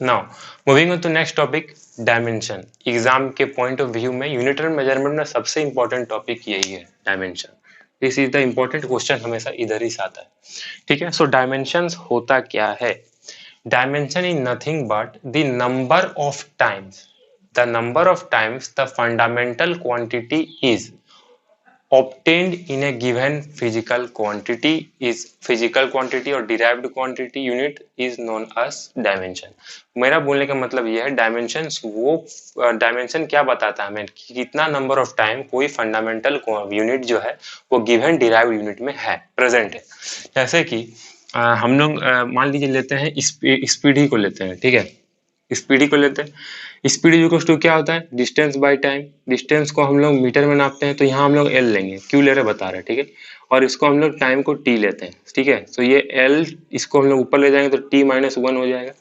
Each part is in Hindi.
Now moving on to next topic, dimension. Exam के पॉइंट ऑफ व्यू में यूनिट और मेजरमेंट में सबसे इंपॉर्टेंट टॉपिक यही है, dimension. This is the important question, हमेशा इधर ही से आता है। ठीक है, सो डायमेंशंस होता क्या है? Dimension is nothing but the number of times, the number of times the fundamental quantity is obtained in a given physical quantity is physical quantity और derived quantity unit is known as dimension। मेरा बोलने का मतलब यह है, डायमेंशंस वो डायमेंशन क्या बताता है हमें कि कितना नंबर ऑफ टाइम कोई फंडामेंटल यूनिट जो है वो गिवन डिराइव्ड यूनिट में है, प्रेजेंट है। जैसे कि हम लोग मान लीजिए लेते हैं स्पीड ही को लेते हैं, ठीक है, स्पीड ही को लेते हैं। स्पीड इक्वल्स टू क्या होता है? Distance by time. डिस्टेंस को हम लोग मीटर में नापते हैं, तो यहाँ हम लोग एल लेंगे, क्यू ले रहे बता रहे हैं, ठीक है। और इसको हम लोग टाइम को टी लेते हैं, ठीक है। तो ये एल, इसको हम लोग ऊपर ले जाएंगे तो टी माइनस 1 हो जाएगा।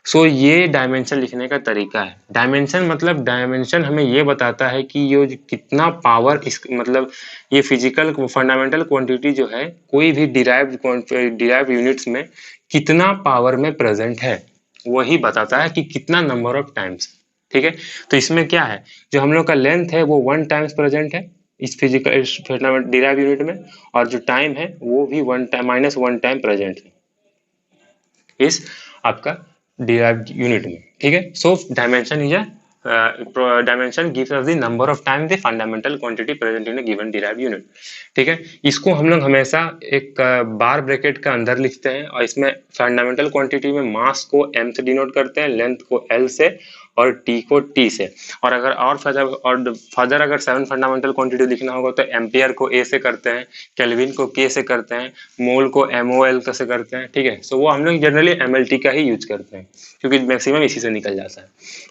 सो ये डायमेंशन लिखने का तरीका है। डायमेंशन मतलब डायमेंशन हमें ये बताता है कि ये कितना पावर, इस मतलब ये फिजिकल फंडामेंटल क्वांटिटी जो है कोई भी डिराइव्ड यूनिट्स में कितना पावर में प्रेजेंट है, वही बताता है कि कितना नंबर ऑफ टाइम्स। ठीक है, तो इसमें क्या है, जो हम लोग का लेंथ है वो 1 टाइम्स प्रेजेंट है इस फिजिकल डिराइव यूनिट में, और जो टाइम है वो भी 1 टाइम माइनस 1 टाइम प्रेजेंट है इस आपका डिराइव यूनिट में। ठीक है, so dimension is dimension gives us the number of time the fundamental quantity present in a given derive unit. ठीक है, इसको हम लोग हमेशा एक बार ब्रैकेट का अंदर लिखते हैं, और इसमें फंडामेंटल क्वांटिटी में मास को m से डिनोट करते हैं, लेंथ को l से, और t को t से। और अगर और फर्दर अगर 7 फंडामेंटल क्वांटिटी लिखना होगा तो एम्पियर को a से करते हैं, केल्विन को k से करते हैं, मोल को mol से करते हैं। ठीक है, सो वो हम लोग जनरली mlt का ही यूज करते हैं क्योंकि मैक्सिमम इसी से निकल जाता है।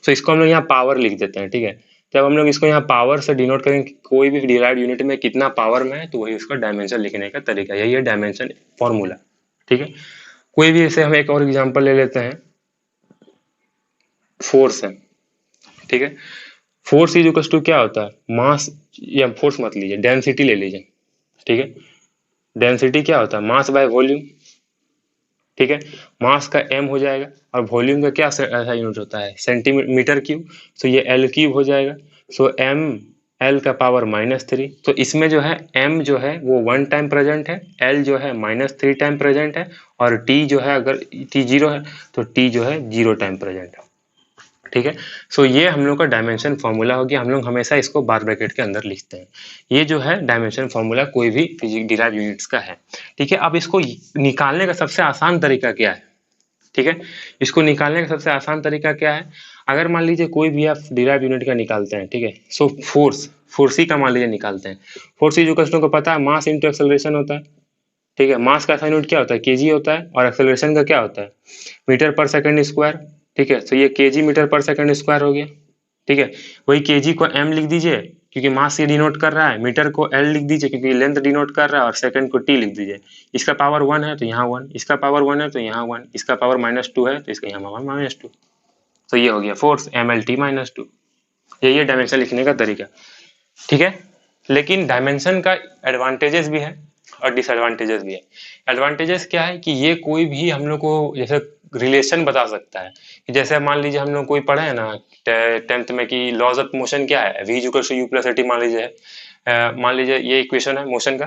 सो इसको हम लोग यहाँ पावर लिख देते हैं। ठीक है, जब हम लोग इसको यहाँ पावर से डिनोट करेंगे कोई भी डिराइव्ड यूनिट में कितना पावर में है, तो वही उसका डायमेंशन लिखने का तरीका, यही है डायमेंशन फॉर्मूला। ठीक है, कोई भी ऐसे हम एक और एग्जांपल ले लेते हैं, फोर्स है। ठीक है, फोर्स इज इक्वल टू क्या होता है? मास, या फोर्स मत लीजिए, डेंसिटी ले लीजिए। ठीक है, डेंसिटी क्या होता है? Mass by volume. ठीक है, मास का m हो जाएगा, और वॉल्यूम का क्या ऐसा यूनिट होता है? Centimetre cube. सो ये l क्यूब हो जाएगा। सो m l का पावर -3। तो इसमें जो है m जो है वो 1 टाइम प्रेजेंट है, l जो है -3 टाइम प्रेजेंट है, और t जो है अगर t 0 है तो t जो है 0 टाइम प्रेजेंट है। ठीक है, सो ये हम लोग का डायमेंशन फॉर्मूला हो गया। हम लोग हमेशा इसको बार ब्रैकेट के अंदर लिखते हैं। ये जो है डायमेंशन फॉर्मूला कोई भी फिजिक्स डिराइव यूनिट्स का है। ठीक है, अब इसको निकालने का सबसे आसान तरीका क्या है? ठीक है, इसको निकालने का सबसे आसान तरीका क्या है? अगर मान लीजिए कोई भी आप डिराइव यूनिट का निकालते हैं, ठीक है, सो फोर्स ही का मान लीजिए निकालते हैं। फोर्स इज इक्वल को पता है, मास इंटू एक्सेलरेशन होता है। ठीक है, मास का यूनिट क्या होता है? केजी होता है, और एक्सेलरेशन का क्या होता है? मीटर पर सेकंड स्क्वायर। ठीक है, तो ये केजी मीटर पर सेकंड स्क्वायर हो गया। ठीक है, वही केजी को m लिख दीजिए क्योंकि मास ये डिनोट कर रहा है, मीटर को l लिख दीजिए क्योंकि लेंथ डिनोट कर रहा है, और सेकंड को t लिख दीजिए। इसका पावर 1 है तो यहाँ 1, इसका पावर 1 है तो यहाँ 1, इसका पावर -2 है तो इसका यहाँ पावर -2। तो ये हो गया फोर्स mlt -2। यही है डायमेंशन लिखने का तरीका। ठीक है, लेकिन डायमेंशन का एडवांटेजेस भी है और डिसएडवांटेजेस भी है। एडवांटेजेस क्या है कि ये कोई भी हम लोग को जैसे रिलेशन बता सकता है, कि जैसे मान लीजिए हम लोग कोई पढ़े है ना 10th में कि लॉज ऑफ मोशन क्या है, v equals to u plus a t मान लीजिए है। मान लीजिए ये इक्वेशन है मोशन का,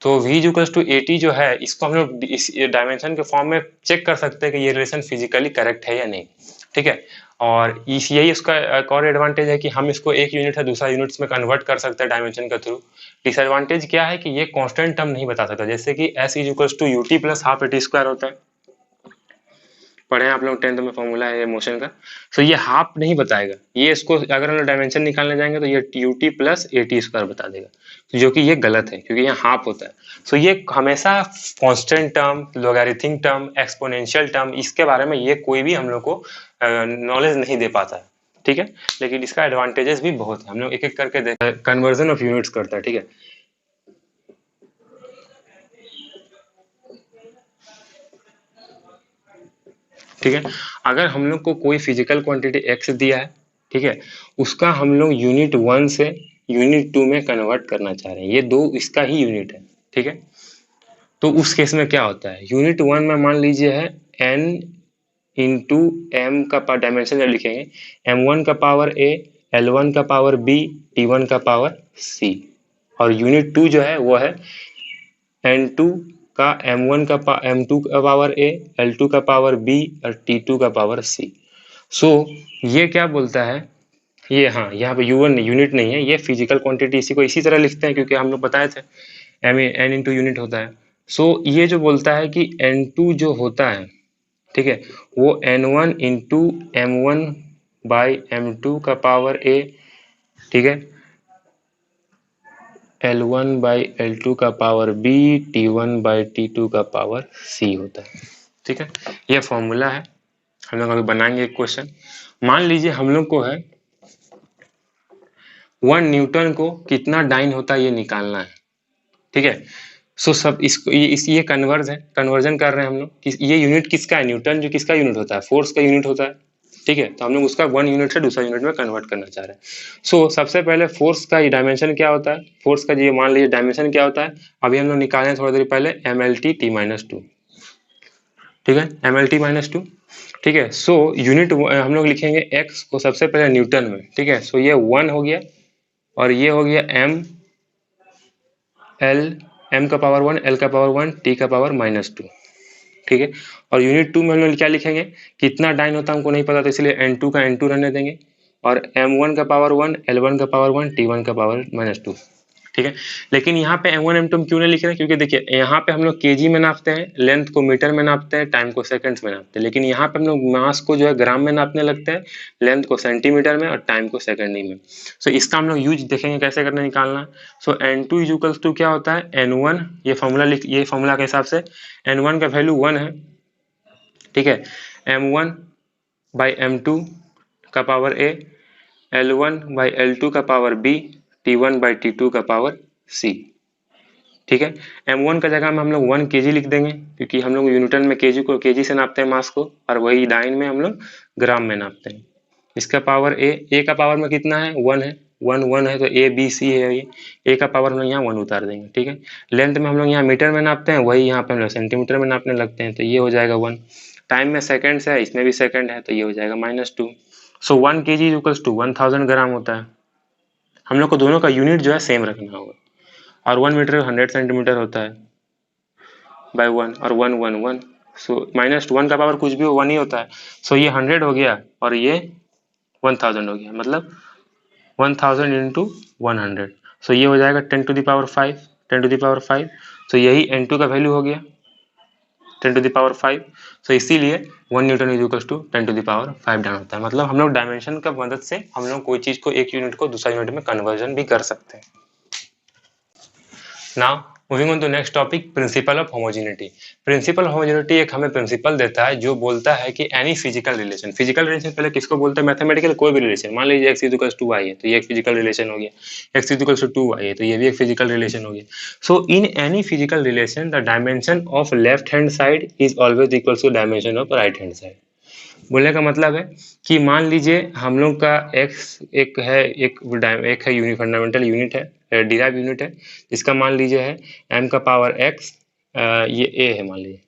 तो v इक्वल्स टू एटी जो है इसको हम लोग इस डायमेंशन के फॉर्म में चेक कर सकते हैं कि ये रिलेशन फिजिकली करेक्ट है या नहीं। ठीक है, और यही उसका एक और एडवांटेज है कि हम इसको एक यूनिट है दूसरा यूनिट्स में कन्वर्ट कर सकते हैं डायमेंशन के थ्रू। डिसएडवांटेज क्या है कि ये कांस्टेंट टर्म नहीं बता सकता, जैसे कि s is equals to u t plus half a t square होता है, पढ़े आप लोग 10th में फॉर्मूला है मोशन का। तो ये हाफ नहीं बताएगा, ये इसको अगर हम लोग डायमेंशन निकालने जाएंगे तो ये यूटी प्लस एटी स्क्वायर बता देगा, जो कि ये गलत है क्योंकि यहाँ हाफ होता है। सो ये हमेशा constant term, logarithmic term, exponential term, इसके बारे में ये कोई भी हम लोग को नॉलेज नहीं दे पाता है। ठीक है, लेकिन इसका एडवांटेजेस भी बहुत है, हम लोग एक एक करके कन्वर्जन ऑफ यूनिट्स करता है। ठीक है, ठीक है, अगर हम लोग को कोई फिजिकल क्वांटिटी x दिया है, ठीक है, उसका हम लोग यूनिट 1 से यूनिट 2 में कन्वर्ट करना चाह रहे हैं, ये दो इसका ही यूनिट है। ठीक है, तो उस केस में क्या होता है, यूनिट 1 में मान लीजिए है n इंटू एम का डायमेंशन जब लिखेंगे m1 का पावर a, l1 का पावर b, t1 का पावर c, और यूनिट 2 जो है वो है n2 का m1 का m2 का पावर a, l2 का पावर b और t2 का पावर c। सो ये क्या बोलता है, ये हाँ यहाँ पे u1 यूनिट नहीं है, ये फिजिकल क्वांटिटी, इसी को इसी तरह लिखते हैं क्योंकि हम लोग बताए थे एम एन इंटू यूनिट होता है। सो ये जो बोलता है कि n2 जो होता है, ठीक है, वो n1 into m1 by m2 का पावर a, ठीक है, l1 बाई l2 का power b, t1 by t2 का पावर c होता है। ठीक है, ये फॉर्मूला है। हम लोग अभी बनाएंगे एक क्वेश्चन। मान लीजिए हम लोग को है 1 न्यूटन को कितना डाइन होता है ये निकालना है। ठीक है, सो सब इसको ये कन्वर्जन कर रहे हैं हम लोग कि ये यूनिट किसका है, न्यूटन जो किसका यूनिट होता है, फोर्स का यूनिट होता है। ठीक है, तो हम लोग उसका 1 यूनिट से दूसरा यूनिट में कन्वर्ट करना चाह रहे हैं। सो सबसे पहले फोर्स का डायमेंशन क्या होता है, फोर्स का ये मान लीजिए डायमेंशन क्या होता है, अभी हम लोग निकाले हैं थोड़ी देर पहले MLT T-2। ठीक है, MLT-2। ठीक है, सो यूनिट हम लोग लिखेंगे x को सबसे पहले न्यूटन में। ठीक है, सो ये 1 हो गया और ये हो गया m का पावर 1, l का पावर 1, t का पावर -2। ठीक है, और यूनिट 2 में हम लोग क्या लिखेंगे, कितना डाइन होता है हमको नहीं पता, तो इसलिए n2 का n2 रहने देंगे, और m1 का पावर 1, l1 का पावर 1, t1 का पावर -2। ठीक है, लेकिन यहाँ पे m1 m2 हम क्यों नहीं लिख रहे हैं, क्योंकि देखिए यहाँ पे हम लोग केजी में नापते हैं, लेंथ को मीटर में नापते हैं, टाइम को सेकंड्स में नापते हैं, लेकिन यहाँ पे हम लोग मास को जो है ग्राम में नापने लगते हैं, लेंथ को सेंटीमीटर में और टाइम को सेकंड में। सो इसका हम लोग यूज देखेंगे कैसे करना निकालना। सो n2 इक्वल्स टू क्या होता है, n1, ये फॉर्मूला के हिसाब से n1 का वैल्यू 1 है। ठीक है, m1 बाई m2 का power a, l1 by l2 का power b, t1 by t2 का पावर c। ठीक है, m1 का जगह में हम लोग 1 kg लिख देंगे क्योंकि हम लोग न्यूटन में केजी से नापते हैं मास को, और वही डाइन में हम लोग ग्राम में नापते हैं। इसका पावर a का पावर में कितना है, 1 है, 1 है, तो a b c है, ये a का पावर हम लोग यहाँ 1 उतार देंगे। ठीक है, लेंथ में हम लोग यहाँ मीटर में नापते हैं, वही यहाँ पे हम लोग सेंटीमीटर में नापने लगते हैं, तो ये हो जाएगा 1। टाइम में सेकंड्स है, इसमें भी सेकंड है, तो ये हो जाएगा -2। सो 1 kg इक्वल्स टू 1000 ग्राम होता है। हम लोग को दोनों का यूनिट जो है सेम रखना होगा, और 1 मीटर 100 सेंटीमीटर होता है बाय 1, और 1 सो -1 का पावर कुछ भी हो 1 ही होता है। सो ये 100 हो गया और ये 1000 हो गया, मतलब 1000 इंटू 100। सो ये हो जाएगा 10 to the power 5, 10 to the power 5। So यही n2 का वैल्यू हो गया 10 टू द पावर 5। सो इसीलिए 1 newton is equal to 10 to the power 5 dyne होता है। मतलब हम लोग डायमेंशन का मदद से हम लोग कोई चीज को एक यूनिट को दूसरा यूनिट में कन्वर्जन भी कर सकते हैं। Now moving on to next topic, principle of homogeneity. Principle homogeneity एक हमें प्रिंसिपल देता है जो बोलता है कि एनी फिजिकल रिलेशन पहले किसको बोलते हैं, मैथमेटिकल कोई भी रिलेशन, मान लीजिए x इक्वल्स टू y है तो ये एक फिजिकल रिलेशन हो गया, x इक्वल्स टू 2y है तो ये भी एक फिजिकल रिलेशन हो गया। So in any physical relation the dimension of left hand side is always equals to dimension of right hand side. बोलने का मतलब है कि मान लीजिए हम लोग का x एक है फंडामेंटल यूनिट है, डिराइव यूनिट है, इसका मान लीजिए है m का पावर x, ये a है मान लीजिए,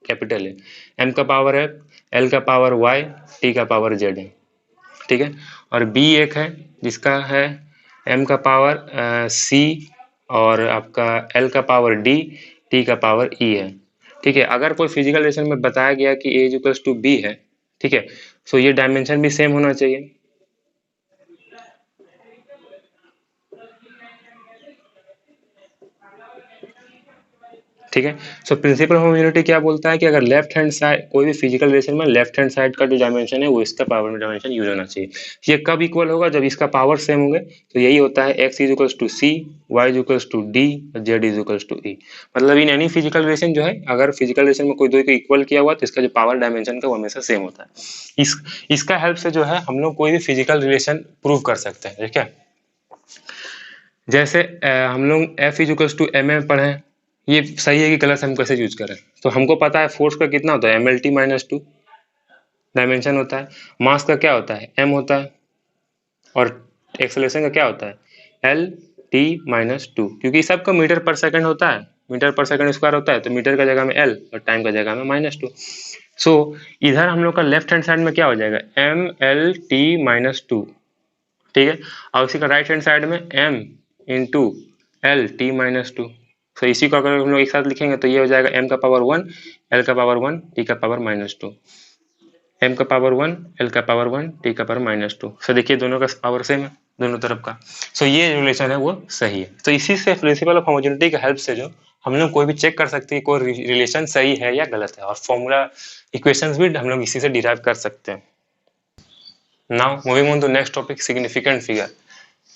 कैपिटल है, m का पावर है, l का पावर y, t का पावर z है। ठीक है, और b एक है जिसका है m का पावर c और आपका l का पावर d, t का पावर e है। ठीक है, अगर कोई फिजिकल रिलेशन में बताया गया कि a इक्वल्स टू b है, ठीक है, सो ये डायमेंशन भी सेम होना चाहिए। ठीक है, सो प्रिंसिपल ऑफ होमोजेनिटी क्या बोलता है कि अगर लेफ्ट हैंड साइड कोई भी फिजिकल रिलेशन में लेफ्ट हैंड साइड का जो डायमेंशन है वो इसका पावर डायमेंशन यूज होना चाहिए। ये कब इक्वल होगा, जब इसका पावर सेम होंगे, तो यही होता है x is equals to c, y is equals to d, z is equals to e। मतलब इन एनी फिजिकल रिलेशन जो है, अगर फिजिकल रिलेशन में कोई दो को इक्वल किया हुआ तो इसका जो पावर डायमेंशन का वो हमेशा सेम होता है। इसका हेल्प से जो है हम लोग कोई भी फिजिकल रिलेशन प्रूव कर सकते हैं। ठीक है, जैसे हम लोग f is equals to mm पढ़े, ये सही है कि गलत, हम कैसे यूज करें। तो हमको पता है फोर्स का कितना होता है, MLT-2 डायमेंशन होता है, मास का क्या होता है m होता है, और एक्सेलरेशन का क्या होता है LT-2, क्योंकि सबका मीटर पर सेकंड होता है, मीटर पर सेकंड स्क्वायर होता है, तो मीटर का जगह में l और टाइम का जगह में -2। सो इधर हम लोग का लेफ्ट हैंड साइड में क्या हो जाएगा, M L T minus two, ठीक है, और उसी का राइट हैंड साइड में M into L T minus two. तो इसी को अगर हम लोग एक साथ लिखेंगे तो ये हो जाएगा एम का पावर 1, एल का पावर 1, टी का पावर माइनस टू, एम का पावर 1, एल का पावर 1, टी का पावर माइनस टू। सो देखिए दोनों का पावर सेम है दोनों तरफ का। सो ये रिलेशन है वो सही है। तो इसी से प्रिंसिपल ऑफ होमोजेनिटी की हेल्प से जो हम लोग कोई भी चेक कर सकते हैं कोई रिलेशन सही है या गलत है, और फॉर्मूला इक्वेशंस भी हम लोग इसी से डिराइव कर सकते हैं। Now moving on to next topic, significant figure.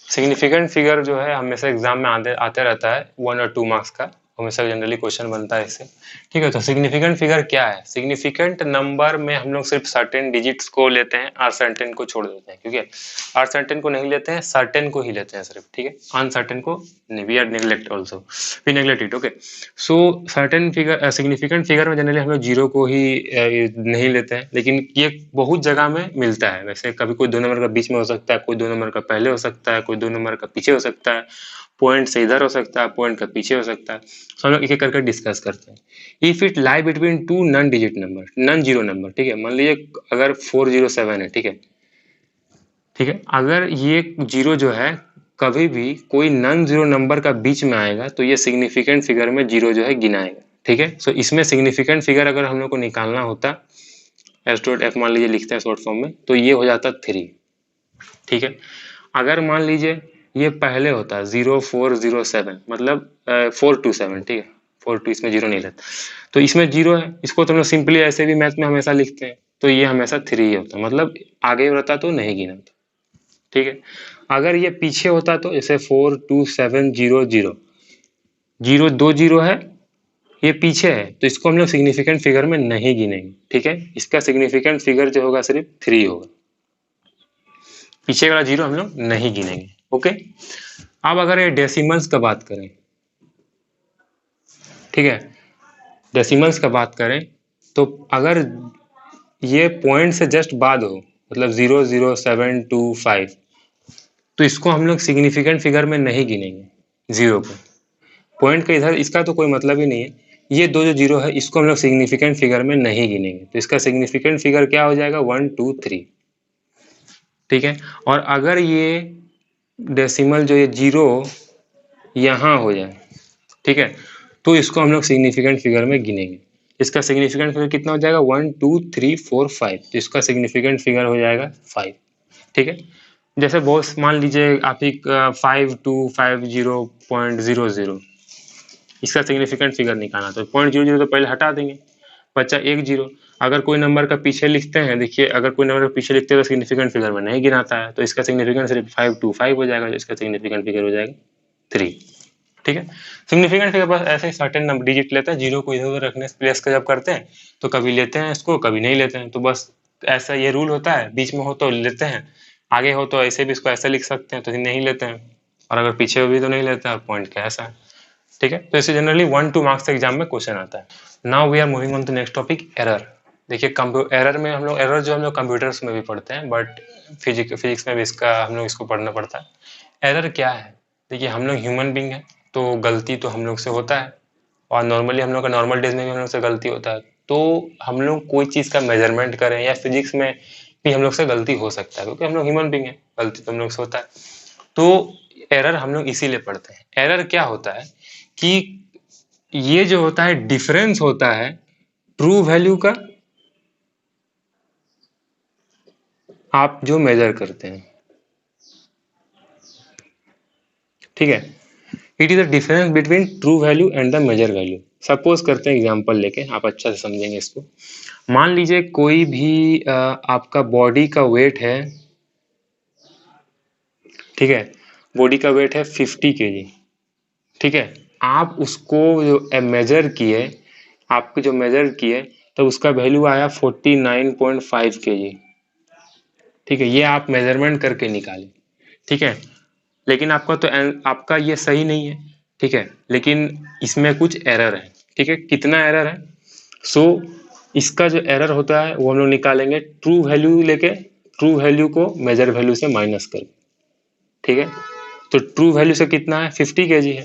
Significant figure जो है हमेशा एग्जाम में आते रहता है 1 और 2 मार्क्स का, हमेशा जनरली क्वेश्चन बनता है इससे, ठीक है। तो सिग्निफिकेंट फिगर क्या है, सिग्निफिकेंट नंबर में हम लोग सिर्फ सर्टेन डिजिट्स को लेते हैं, अनसर्टेन को छोड़ देते हैं, क्योंकि अनसर्टेन को नहीं लेते हैं, सर्टेन को ही लेते हैं सिर्फ, ठीक है, अनसर्टेन को नहीं, we are neglect also, we neglect it, okay. So certain figure, significant figure में जनरली हम लोग जीरो को ही नहीं लेते हैं, लेकिन ये बहुत जगह में मिलता है। वैसे कभी कोई 2 नंबर का बीच में हो सकता है, कोई 2 नंबर का पहले हो सकता है, कोई 2 नंबर का पीछे हो सकता है, पॉइंट से इधर हो सकता है, पॉइंट का पीछे हो सकता है। तो हम लोग एक एक करके डिस्कस करते हैं। If it lie between 2 non digit number, non zero number, ठीक है, मान लीजिए अगर 407 है, ठीक है, ठीक है, अगर ये जीरो जो है कभी भी कोई नॉन जीरो नंबर का बीच में आएगा तो ये सिग्निफिकेंट फिगर में जीरो जो है गिनाएगा, ठीक है। सो इसमें सिग्निफिकेंट फिगर अगर हम लोग को निकालना होता, एस डॉट एफ मान लीजिए लिखते हैं शॉर्ट फॉर्म में, तो ये हो जाता 3, ठीक है। अगर मान लीजिए ये पहले होता 0407, मतलब 427, ठीक है, 42, इसमें जीरो नहीं रहता, तो इसमें जीरो है, इसको तो हम लोग सिंपली ऐसे भी मैथ में हमेशा लिखते हैं, तो ये हमेशा 3 ही होता, मतलब आगे रहता तो नहीं गिना था, ठीक है। अगर ये पीछे होता तो जैसे 42700, जीरो 2 जीरो है, ये पीछे है, तो इसको हम लोग सिग्निफिकेंट फिगर में नहीं गिनेंगे, ठीक है। इसका सिग्निफिकेंट फिगर जो होगा सिर्फ 3 होगा, पीछे वाला जीरो हम लोग नहीं गिनेंगे, ओके। अब अगर ये डेसिमल्स का बात करें, ठीक है, डेसिमल्स का बात करें, तो अगर ये पॉइंट से जस्ट बाद हो, मतलब 00725, तो इसको हम लोग सिग्निफिकेंट फिगर में नहीं गिनेंगे जीरो को, पॉइंट का इधर इसका तो कोई मतलब ही नहीं है। ये दो जो जीरो है इसको हम लोग सिग्निफिकेंट फिगर में नहीं गिनेंगे, तो इसका सिग्निफिकेंट फिगर क्या हो जाएगा, 1 2 3, ठीक है। और अगर ये डेसिमल जो ये जीरो यहाँ हो जाए, ठीक है, तो इसको हम लोग सिग्निफिकेंट फिगर में गिनेंगे। इसका सिग्निफिकेंट फिगर कितना हो जाएगा, 1 2 3 4 5, तो इसका सिग्निफिकेंट फिगर हो जाएगा 5, ठीक है। जैसे बहुत मान लीजिए आप ही 5250.00, इसका सिग्निफिकेंट फिगर निकालना, तो 0.00 तो पहले हटा देंगे, बचा 1 जीरो। अगर कोई नंबर का पीछे लिखते हैं, देखिए अगर कोई नंबर का पीछे लिखते हैं तो सिग्निफिकेंट फिगर में नहीं गिनाता है, तो इसका सिग्निफिकेंट सिर्फ 525 हो जाएगा, इसका सिग्निफिकेंट फिगर हो जाएगा 3, ठीक है। सिग्निफिकेंट फिगर बस ऐसे ही सर्टेन नंबर डिजिट लेते हैं, जीरो को इधर उधर रखने से प्लेस का जब करते हैं तो कभी लेते हैं इसको, कभी नहीं लेते हैं, तो बस ऐसा ये रूल होता है, बीच में हो तो लेते हैं, आगे हो तो ऐसे भी इसको ऐसे लिख सकते हैं, तो नहीं लेते हैं, और अगर पीछे हो भी तो नहीं लेते हैं, पॉइंट का ऐसा है, ठीक है। तो इसे जनरली 1 2 मार्क्स एग्जाम में क्वेश्चन आता है। Now we are moving on to next topic, error. देखिए एरर में हम लोग, एरर जो हम लोग कंप्यूटर्स में भी पढ़ते हैं, बट फिजिक्स में भी इसका हम लोग इसको पढ़ना पड़ता है। एरर क्या है, देखिए हम लोग ह्यूमन बींग है, तो गलती तो हम लोग से होता है, और नॉर्मली हम लोग का नॉर्मल डेज में भी हम लोग से गलती होता है, तो हम लोग कोई चीज़ का मेजरमेंट करें या फिजिक्स में भी हम लोग से गलती हो सकता है, क्योंकि हम लोग ह्यूमन बींग है, गलती तो हम लोग से होता है। तो एरर हम लोग इसीलिए पढ़ते हैं। एरर क्या होता है कि ये जो होता है डिफरेंस होता है ट्रू वैल्यू का, आप जो मेजर करते हैं, ठीक है, it is the difference between true value and the measure value. Suppose करते हैं एग्जांपल लेके, आप अच्छा से समझेंगे इसको। मान लीजिए कोई भी आपका बॉडी का वेट है, ठीक है, बॉडी का वेट है 50 kg, ठीक है, आप उसको जो मेजर किए, आपको जो मेजर किए तो उसका वैल्यू आया 49.5 kg, ठीक है, ये आप मेजरमेंट करके निकाले, ठीक है, लेकिन आपका तो आपका ये सही नहीं है, ठीक है, लेकिन इसमें कुछ एरर है, ठीक है, कितना एरर है, सो इसका जो एरर होता है वो हम लोग निकालेंगे ट्रू वैल्यू लेके, ट्रू वैल्यू को मेजर वैल्यू से माइनस कर, ठीक है, तो ट्रू वैल्यू से कितना है 50 kg है,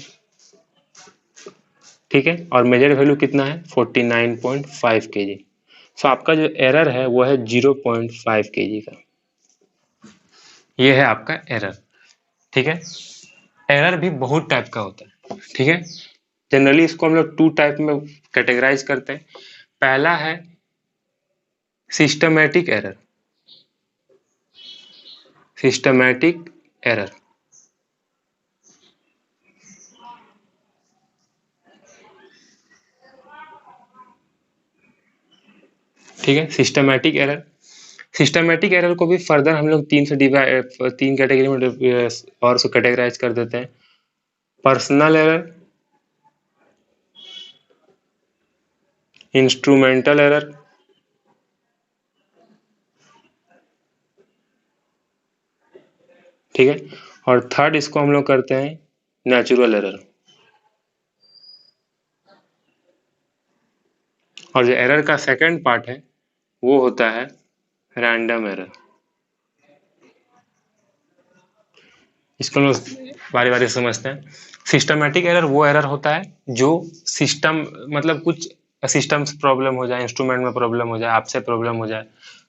ठीक है, और मेजर वैल्यू कितना है 49.5 kg। सो आपका जो एरर है वो है 0.5 kg का, ये है आपका एरर। ठीक है, एरर भी बहुत टाइप का होता है। ठीक है, जनरली इसको हम लोग 2 टाइप में कैटेगराइज करते हैं। पहला है सिस्टमैटिक एरर, सिस्टमैटिक एरर। ठीक है, सिस्टमैटिक एरर। सिस्टमैटिक एरर को भी फर्दर हम लोग 3 कैटेगरी में और उसको कैटेगराइज कर देते हैं। पर्सनल एरर, इंस्ट्रूमेंटल एरर, ठीक है, और थर्ड इसको हम लोग करते हैं नेचुरल एरर। और जो एरर का सेकंड पार्ट है वो होता है रैंडम एरर। इसको हम लोग बारी बारी से समझते हैं। सिस्टमैटिक एरर वो एरर होता है जो सिस्टम, मतलब कुछ सिस्टम से प्रॉब्लम हो जाए, इंस्ट्रूमेंट में प्रॉब्लम हो जाए, आपसे प्रॉब्लम हो जाए,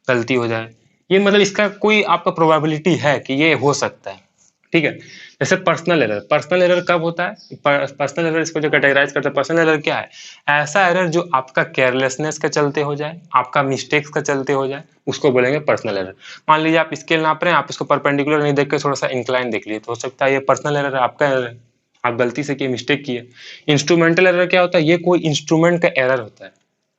गलती हो जाए, ये मतलब इसका कोई आपका प्रोबेबिलिटी है कि ये हो सकता है। ठीक है, जैसे पर्सनल एरर। पर्सनल एरर कब होता है? पर्सनल एरर इसको जो कैटेगराइज करते हैं, पर्सनल एरर क्या है? ऐसा एरर जो आपका केयरलेसनेस के चलते हो जाए, आपका मिस्टेक्स का चलते हो जाए, उसको बोलेंगे पर्सनल एरर। मान लीजिए आप स्केल नाप रहे हैं, आप इसको परपेंडिकुलर नहीं देख के थोड़ा सा इंक्लाइन देख लिए, तो हो सकता है ये पर्सनल एरर है, आपका एरर है, आप गलती से किए, मिस्टेक किए। इंस्ट्रूमेंटल एरर क्या होता है? ये कोई इंस्ट्रूमेंट का एरर होता है।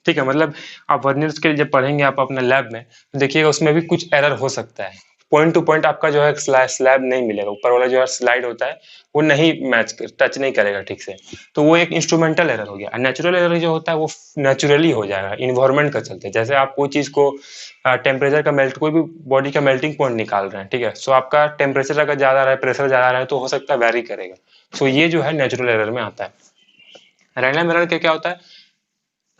ठीक है, मतलब आप वर्नियर स्केल जब पढ़ेंगे आप अपने लैब में, तो देखिएगा उसमें भी कुछ एरर हो सकता है। पॉइंट टू पॉइंट आपका जो है स्लैब नहीं मिलेगा, ऊपर वाला जो है स्लाइड होता है वो नहीं टच नहीं करेगा ठीक से, तो वो एक इंस्ट्रूमेंटल एरर हो गया। नेचुरल एरर जो होता है वो नेचुरली हो जाएगा, इन्वायरमेंट का चलते। जैसे आप कोई चीज को टेम्परेचर का मेल्ट, कोई भी बॉडी का मेल्टिंग पॉइंट निकाल रहे हैं, ठीक है, सो आपका टेम्परेचर अगर ज्यादा रहा है, प्रेशर ज्यादा रहा है, तो हो सकता है वैरी करेगा। सो ये जो है नेचुरल एरर में आता है। रैंडम एरर क्या क्या होता है?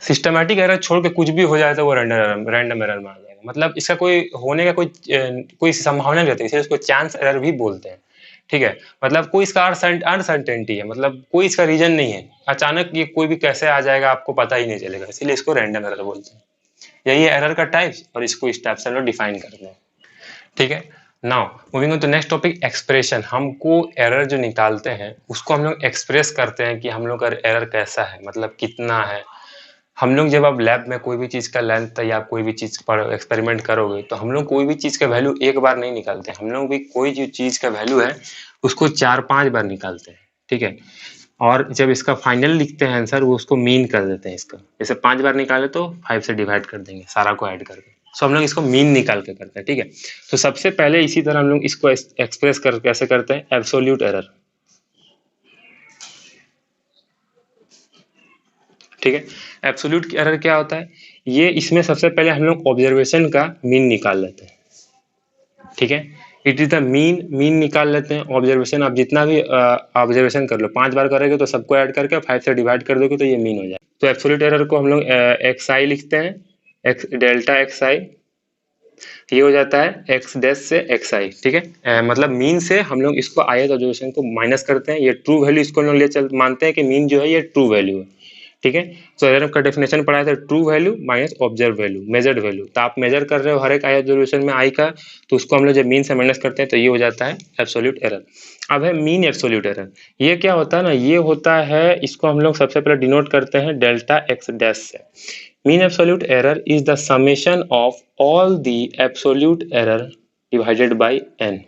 सिस्टमैटिक एरर छोड़ के कुछ भी हो जाए तो वो रैंडम एरर में आ जाएगा। मतलब इसका कोई होने का कोई संभावना नहीं रहती, इसलिए इसको चांस एरर भी बोलते हैं। ठीक है, मतलब कोई इसका अनसर्टेनिटी है, मतलब कोई इसका रीजन नहीं है, अचानक ये कोई भी कैसे आ जाएगा आपको पता ही नहीं चलेगा, इसीलिए इसको रैंडम एरर बोलते हैं। यही है एरर का टाइप्स, और इसको इस टाइप से हम लोग डिफाइन करते हैं। ठीक है, now moving on to next topic, expression. हमको एरर जो निकालते हैं उसको हम लोग एक्सप्रेस करते हैं कि हम लोग का एरर कैसा है, मतलब कितना है। हम लोग जब आप लैब में कोई भी चीज़ का लेंथ या कोई भी चीज़ पर एक्सपेरिमेंट करोगे, तो हम लोग कोई भी चीज़ का वैल्यू एक बार नहीं निकालते, हम लोग भी कोई जो चीज़ का वैल्यू है उसको 4-5 बार निकालते हैं। ठीक है, और जब इसका फाइनल लिखते हैं आंसर, वो उसको मीन कर देते हैं इसका। जैसे 5 बार निकाले तो 5 से डिवाइड कर देंगे सारा को ऐड करके। सो हम लोग इसको मीन निकाल के करते हैं। ठीक है, तो सबसे पहले इसी तरह हम लोग इसको एक्सप्रेस कर कैसे करते हैं? Absolute error. ठीक है, एब्सोल्यूट एरर क्या होता है? ये इसमें सबसे पहले हम लोग ऑब्जर्वेशन का मीन निकाल लेते हैं। ठीक है, इट इज द मीन निकाल लेते हैं। ऑब्जर्वेशन आप जितना भी ऑब्जर्वेशन कर लो, 5 बार करोगे तो सबको ऐड करके 5 से डिवाइड कर दोगे तो ये मीन हो जाए। तो एब्सोल्यूट एरर को हम लोग एक्स आई लिखते हैं, एक्स डेल्टा एक्स आई, ये हो जाता है एक्स डैश से एक्स आई। ठीक है, मतलब मीन से हम लोग इसको ith ऑब्जर्वेशन को माइनस करते हैं, ये ट्रू वैल्यू इसको हम लोग ले चल मानते हैं कि मीन जो है ये ट्रू वैल्यू है। ठीक है, तो एरर का डेफिनेशन पढ़ा था, true value minus observe value, measured value. तो आप मेजर कर रहे हो हर एक आई ऑब्जर्वेशन में आई का, तो उसको हम लोग जब मीन से माइनस करते हैं तो ये हो जाता है एब्सोल्यूट एरर। अब है मीन एब्सोल्यूट एरर। ये क्या होता है ना, ये होता है, इसको हम लोग सबसे पहले डिनोट करते हैं डेल्टा एक्स डैश से। Mean absolute error is the summation of all the absolute error divided by n।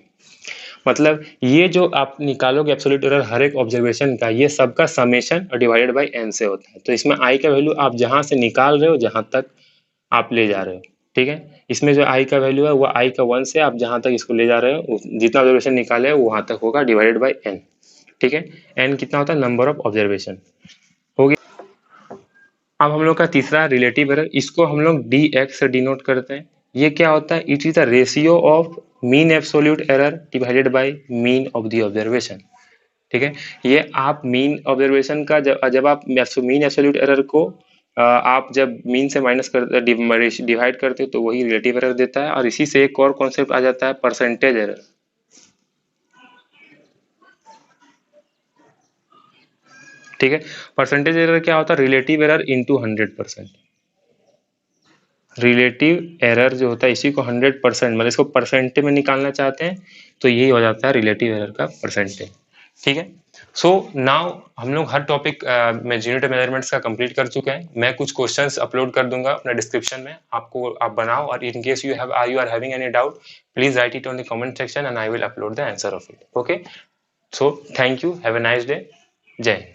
मतलब ये जो आप निकालोगे एब्सोल्यूट एरर हर एक ऑब्जर्वेशन का, ये सबका समेशन और डिवाइडेड बाय n से होता है। तो इसमें i का वैल्यू आप जहां से निकाल रहे हो, जहां तक आप ले जा रहे हो। ठीक है, इसमें जो i का वैल्यू है वो i का 1 से आप जहां तक इसको ले जा रहे हो, जितना ऑब्जर्वेशन निकाले हो वहां तक होगा, डिवाइडेड बाय n। ठीक है, n कितना होता है? Number of observation. हो गया। अब हम लोग का तीसरा रिलेटिव एरर, इसको हम लोग डी एक्स से डिनोट करते हैं। ये क्या होता है? It is the ratio of mean absolute error divided by mean of the observation. ठीक है, ये आप मीन ऑब्जर्वेशन का जब आप मीन एब्सोल्यूट एरर को आप जब मीन से माइनस कर डिवाइड करते हो तो वही रिलेटिव एरर देता है। और इसी से एक और कॉन्सेप्ट आ जाता है, परसेंटेज एरर। ठीक है, परसेंटेज एरर क्या होता है? Relative error into 100%। Relative error जो होता है इसी को 100% मतलब इसको परसेंटेज में निकालना चाहते हैं तो यही हो जाता है रिलेटिव एरर का परसेंटेज। ठीक है, सो नाउ हम लोग हर टॉपिक में यूनिट मेजरमेंट्स का कंप्लीट कर चुके हैं। मैं कुछ क्वेश्चंस अपलोड कर दूंगा अपने डिस्क्रिप्शन में, आपको आप बनाओ, और in case you are having any doubt please write it on the comment section and I will upload the answer of it. Okay, so thank you, have a nice day, जय हिंद।